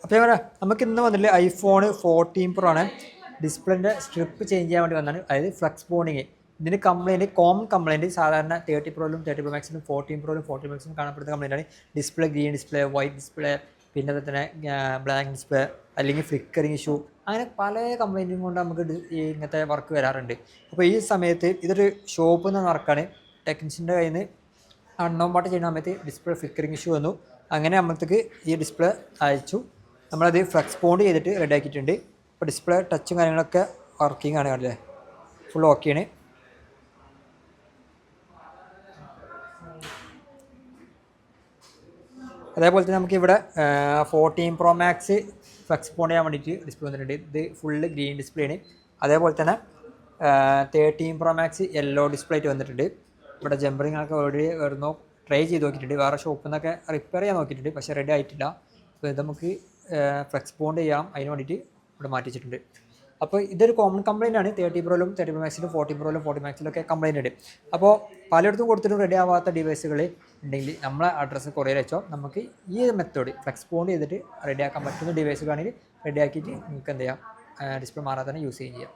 അപ്പോൾ ഞാൻ നമുക്ക് ഇന്ന് വന്നില്ല ഐഫോൺ 14 Pro ആണ്. ഡിസ്പ്ലേൻ്റെ സ്ട്രിപ്പ് ചേഞ്ച് ചെയ്യാൻ വേണ്ടി വന്നാണ്. അതായത് ഫ്ലക്സ് ബോണ്ടിങ്. ഇതിന് കംപ്ലയിൻറ്റ്, കോമൺ കംപ്ലയിൻറ്റ് സാധാരണ 30 Proയിലും 30 Pro Maxിലും 14 Proയിലും 14 Maxിലും കാണപ്പെടുന്ന കംപ്ലയിൻ്റാണ് display green display, white display, പിന്നെ അതുപോലെ തന്നെ ബ്ലാക്ക് ഡിസ്പ്ലേ, അല്ലെങ്കിൽ ഫ്ലിക്കറിങ് ഇഷ്യൂ, അങ്ങനെ പല കംപ്ലയിൻറ്റും കൊണ്ട് നമുക്ക് ഇങ്ങനത്തെ വർക്ക് വരാറുണ്ട്. അപ്പോൾ ഈ സമയത്ത് ഇതൊരു ഷോപ്പിൽ നിന്ന് വർക്കാണ്. ടെക്നീഷ്യൻ്റെ കയ്യിൽ നിന്ന് അൺനോൺ പാട്ട് ചെയ്യുന്ന സമയത്ത് ഡിസ്പ്ലേ ഫ്ലിക്കറിങ് ഇഷ്യൂ വന്നു. അങ്ങനെ നമ്മളത്തേക്ക് ഈ ഡിസ്പ്ലേ അയച്ചു. നമ്മളത് ഫ്ലക്സ് ബോണ്ട് ചെയ്തിട്ട് റെഡി ആക്കിയിട്ടുണ്ട്. ഇപ്പോൾ ഡിസ്പ്ലേ ടച്ചും കാര്യങ്ങളൊക്കെ വർക്കിംഗ് ആണ്, കണ്ടില്ലേ, ഫുൾ ഓക്കെയാണ്. അതേപോലെ തന്നെ നമുക്കിവിടെ 14 Pro Max ഫ്ലക്സ് ബോണ്ട് ചെയ്യാൻ വേണ്ടിയിട്ട് ഡിസ്പ്ലേ വന്നിട്ടുണ്ട്. ഇത് ഫുള്ള് ഗ്രീൻ ഡിസ്പ്ലേ ആണ്. അതേപോലെ തന്നെ 13 Pro Max യെല്ലോ ഡിസ്പ്ലേ ആയിട്ട് വന്നിട്ടുണ്ട്. ഇവിടെ ജമ്പറിങ്ങൊക്കെ ഓൾറെഡി വരുന്നു, ട്രൈ ചെയ്ത് നോക്കിയിട്ടുണ്ട്. വേറെ ഷോപ്പിൽ നിന്നൊക്കെ റിപ്പയർ ചെയ്യാൻ നോക്കിയിട്ടുണ്ട്, പക്ഷേ റെഡി ആയിട്ടില്ല. അപ്പോൾ ഇത് നമുക്ക് ഫ്ലക്സ് ബോണ്ട് ചെയ്യാം, അതിന് വേണ്ടിയിട്ട് ഇവിടെ മാറ്റി വെച്ചിട്ടുണ്ട്. അപ്പോൾ ഇതൊരു കോമൺ കംപ്ലയിൻ്റ് ആണ്. 30 Proയിലും 30 Pro Maxിലും 14 Proയിലും 40 Maxിലൊക്കെ കംപ്ലയിൻ്റ് ഉണ്ട്. അപ്പോൾ പലയിടത്തും കൊടുത്തിട്ടും റെഡി ആവാത്ത ഡിവൈസുകൾ ഉണ്ടെങ്കിൽ നമ്മളെ അഡ്രസ്സ് കൊറിയർ വെച്ചോ, നമുക്ക് ഈ മെത്തേഡ് ഫ്ലക്സ് ബോണ്ട് ചെയ്തിട്ട് റെഡിയാക്കാൻ പറ്റുന്ന ഡിവൈസുകളാണെങ്കിൽ റെഡിയാക്കിയിട്ട് നിങ്ങൾക്ക് എന്ത് ചെയ്യാം, ഡിസ്പ്ലേ മാറാതെ തന്നെ യൂസ് ചെയ്യാം.